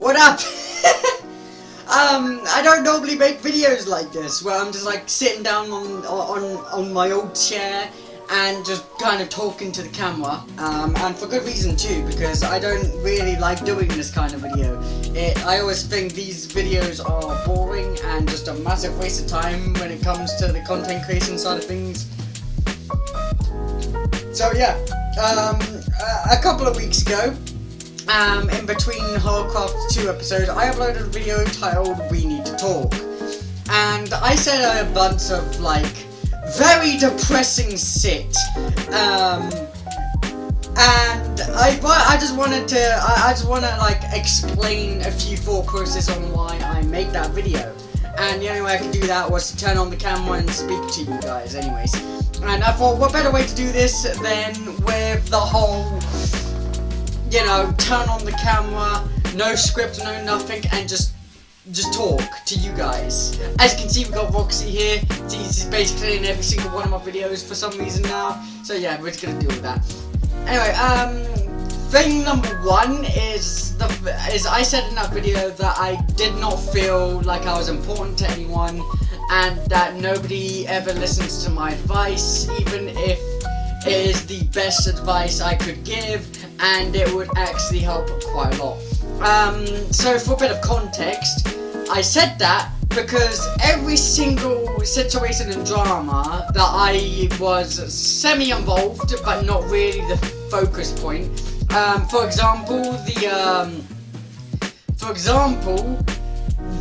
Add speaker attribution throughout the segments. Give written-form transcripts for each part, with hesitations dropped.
Speaker 1: What up? I don't normally make videos like this, where I'm just like sitting down on my old chair and just kind of talking to the camera, and for good reason too, because I don't really like doing this kind of video. I always think these videos are boring and just a massive waste of time when it comes to the content creation side of things. So yeah, a couple of weeks ago, in between Horrorcraft 2 episodes, I uploaded a video titled We Need to Talk, and I said a bunch of like very depressing shit, and I just want to like explain a few thought process on why I made that video, and the only way I could do that was to turn on the camera and speak to you guys anyways. And I thought, what better way to do this than with the whole, you know, turn on the camera, no script, no nothing, and just talk to you guys. As you can see, we've got Roxy here. He's basically in every single one of my videos for some reason now. So yeah, we're just gonna deal with that. Anyway, thing number one is I said in that video that I did not feel like I was important to anyone, and that nobody ever listens to my advice, even if it is the best advice I could give, and it would actually help quite a lot. So for a bit of context, I said that because every single situation and drama that I was semi-involved, but not really the focus point. For example,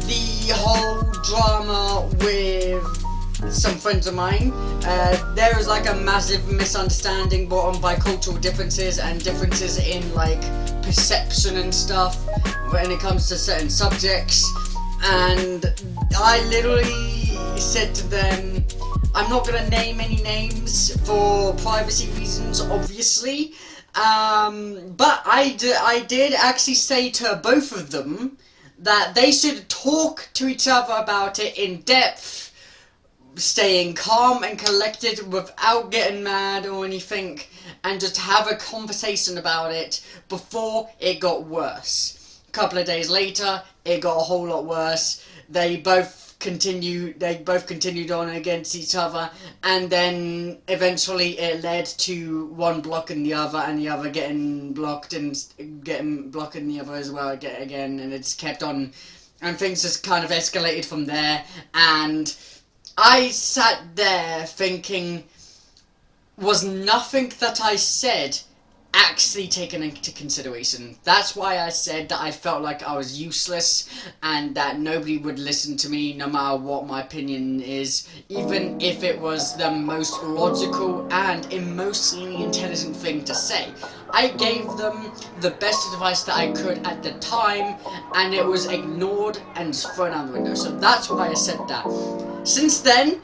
Speaker 1: the whole drama with some friends of mine, there was like a massive misunderstanding brought on by cultural differences and differences in like perception and stuff when it comes to certain subjects, and I literally said to them, I'm not gonna name any names for privacy reasons, obviously, but I did actually say to both of them that they should talk to each other about it in depth, staying calm and collected without getting mad or anything, and just have a conversation about it before it got worse. A couple of days later, it got a whole lot worse. They both continued on against each other, and then eventually it led to one blocking the other, and the other getting blocked and blocking the other as well again, and it's kept on, and things just kind of escalated from there. And I sat there thinking, was nothing that I said actually taken into consideration? That's why I said that I felt like I was useless and that nobody would listen to me no matter what my opinion is, even if it was the most logical and emotionally intelligent thing to say. I gave them the best advice that I could at the time, and it was ignored and thrown out the window. So that's why I said that. Since then,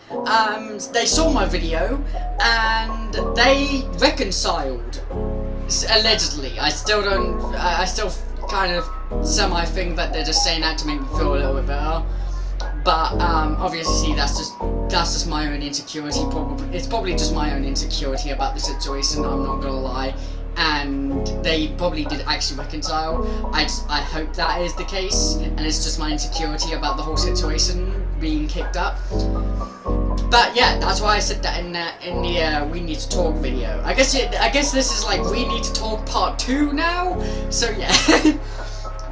Speaker 1: they saw my video and they reconciled. Allegedly. I still kind of semi-think that they're just saying that to make me feel a little bit better. But obviously that's just my own insecurity. It's probably just my own insecurity about the situation, I'm not gonna lie. And they probably did actually reconcile. I hope that is the case, and it's just my insecurity about the whole situation being kicked up. But yeah, that's why I said that in the We Need to Talk video. I guess this is like We Need to Talk part 2 now. So yeah.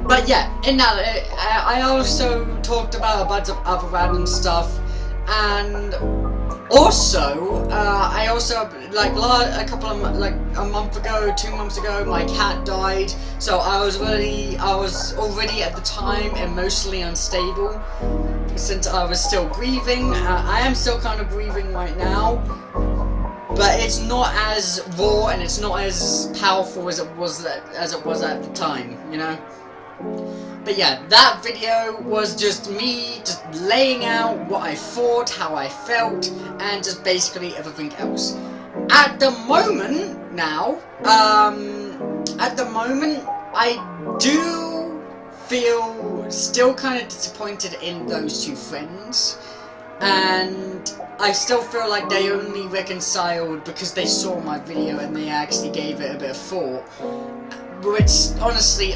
Speaker 1: But yeah, in that I also talked about a bunch of other random stuff, and also I also like a month ago, 2 months ago, my cat died. So I was already at the time emotionally unstable, since I was still grieving. I am still kind of grieving right now, but it's not as raw and it's not as powerful as it was at the time, you know. But yeah, that video was just me just laying out what I thought, how I felt, and just basically everything else. At the moment now, I do feel still kind of disappointed in those two friends, and I still feel like they only reconciled because they saw my video and they actually gave it a bit of thought, which honestly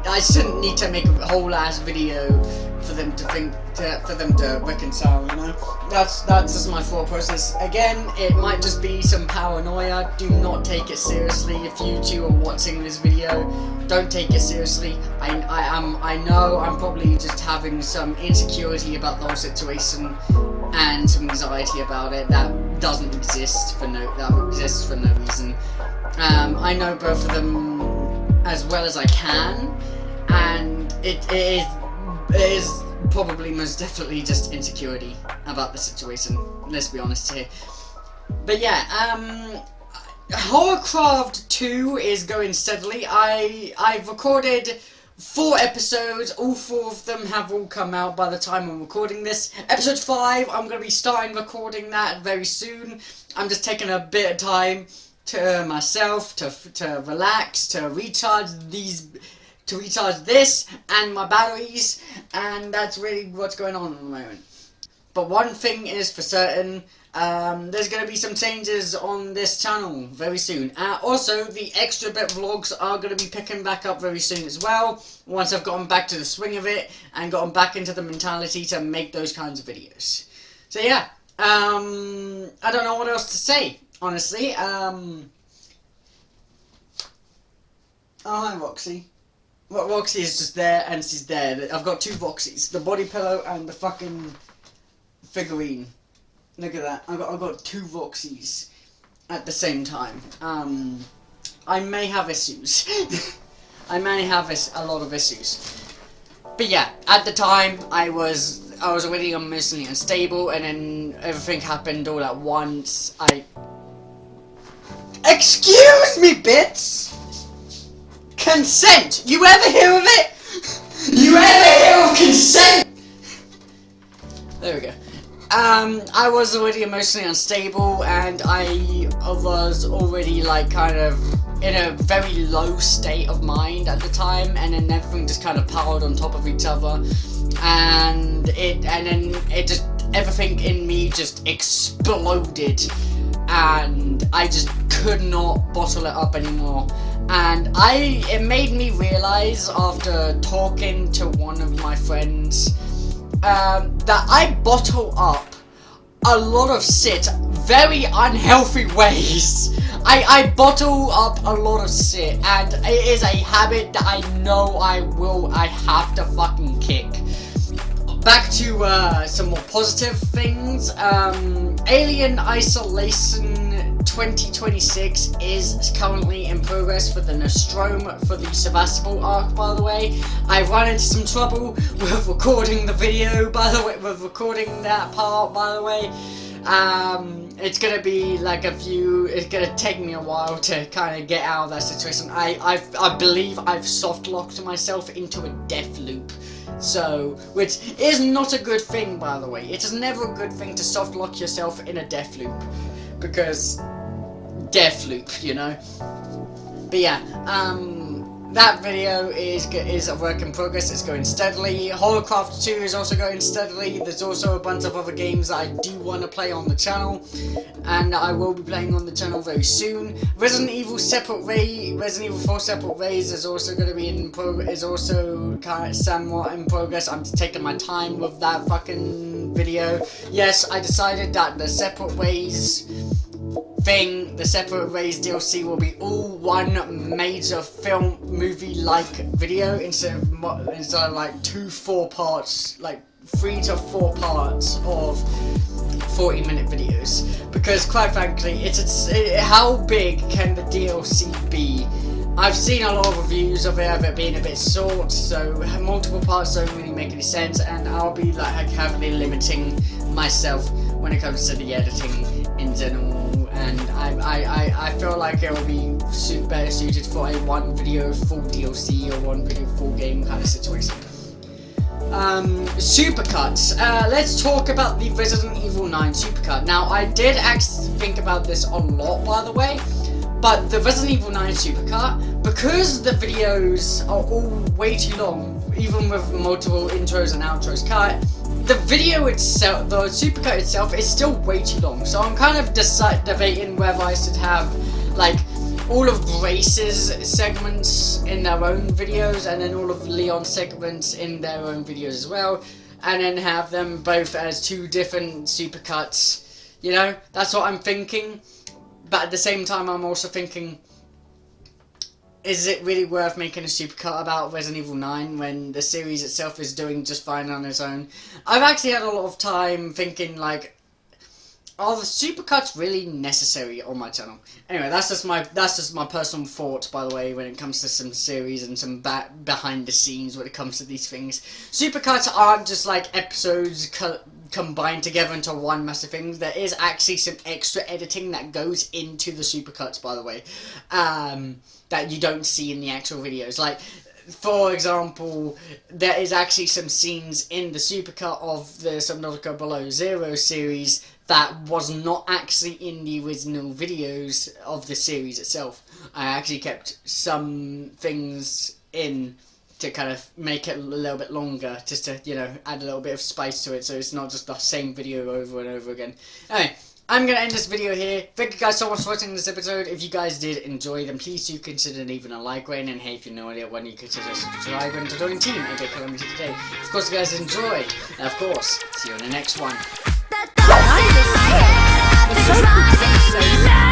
Speaker 1: I shouldn't need to make a whole ass video for them to reconcile, you know? That's just my thought process. Again, it might just be some paranoia. Do not take it seriously. If you two are watching this video, don't take it seriously. I know I'm probably just having some insecurity about the whole situation and some anxiety about it that doesn't exist for no reason. I know both of them as well as I can, and it is probably most definitely just insecurity about the situation. Let's be honest here. But yeah, Horrorcraft 2 is going steadily. I've recorded 4 episodes. All 4 of them have all come out by the time I'm recording this. Episode 5, I'm going to be starting recording that very soon. I'm just taking a bit of time to myself, to relax, to recharge this and my batteries, and that's really what's going on at the moment. But one thing is for certain, there's going to be some changes on this channel very soon. Also, the extra bit vlogs are going to be picking back up very soon as well, once I've gotten back to the swing of it and gotten back into the mentality to make those kinds of videos. So yeah, I don't know what else to say, honestly. Oh, hi Roxy. Well, Roxy is just there, and she's there. I've got 2 Roxys, the body pillow and the fucking figurine. Look at that. I've got 2 Roxys at the same time. I may have issues. I may have a lot of issues. But yeah, at the time I was already emotionally unstable, and then everything happened all at once. Excuse me, bits. Consent! You ever hear of it? You ever hear of consent? There we go. I was already emotionally unstable, and I was already like kind of in a very low state of mind at the time, and then everything just kind of piled on top of each other, and then everything in me just exploded, and I just could not bottle it up anymore. And it made me realize, after talking to one of my friends, that I bottle up a lot of shit very unhealthy ways. I bottle up a lot of shit, and it is a habit that I know I have to fucking kick. Back to some more positive things. Alien Isolation 2026 is currently in progress for the Nostromo, for the Sevastopol arc, by the way. I run into some trouble with recording the video, with recording that part, by the way. It's gonna be like it's gonna take me a while to kind of get out of that situation. I believe I've soft locked myself into a death loop. So, which is not a good thing, by the way. It is never a good thing to soft lock yourself in a death loop, because death loop, you know. But yeah, that video is a work in progress. It's going steadily. Horrorcraft 2 is also going steadily. There's also a bunch of other games that I do want to play on the channel, and I will be playing on the channel very soon. Resident Evil 4 Separate Ways is also going to be is also kind of somewhat in progress. I'm just taking my time with that fucking video. Yes, I decided that the Separate Ways DLC will be all one major movie-like video instead of like 4 parts, like 3 to 4 parts of 40-minute videos. Because quite frankly, how big can the DLC be? I've seen a lot of reviews of it being a bit short, so multiple parts don't really make any sense, and I'll be like heavily limiting myself when it comes to the editing in general. And I feel like it will be better suited for a 1 video full DLC or 1 video full game kind of situation. Supercuts. Let's talk about the Resident Evil 9 supercut. Now, I did actually think about this a lot, by the way, but the Resident Evil 9 supercut, because the videos are all way too long, even with multiple intros and outros cut, the video itself, the supercut itself, is still way too long. So I'm kind of debating whether I should have like all of Grace's segments in their own videos, and then all of Leon's segments in their own videos as well, and then have them both as 2 different supercuts. You know, that's what I'm thinking. But at the same time, I'm also thinking, is it really worth making a supercut about Resident Evil 9 when the series itself is doing just fine on its own? I've actually had a lot of time thinking, like, are the supercuts really necessary on my channel? Anyway, that's just my personal thought, by the way, when it comes to some series and some behind the scenes when it comes to these things. Supercuts aren't just like episodes combined together into one massive thing. There is actually some extra editing that goes into the supercuts, by the way, that you don't see in the actual videos. Like, for example, there is actually some scenes in the supercut of the Subnautica Below Zero series that was not actually in the original videos of the series itself. I actually kept some things in to kind of make it a little bit longer, just to, you know, add a little bit of spice to it, so it's not just the same video over and over again. Anyway, I'm going to end this video here. Thank you guys so much for watching this episode. If you guys did enjoy them, please do consider leaving a like rating, and hey, if you're no idea when you consider subscribing to join the team and get Calamity today. Of course, you guys enjoy, and of course, see you in the next one.
Speaker 2: That thoughts in my head, I've been driving.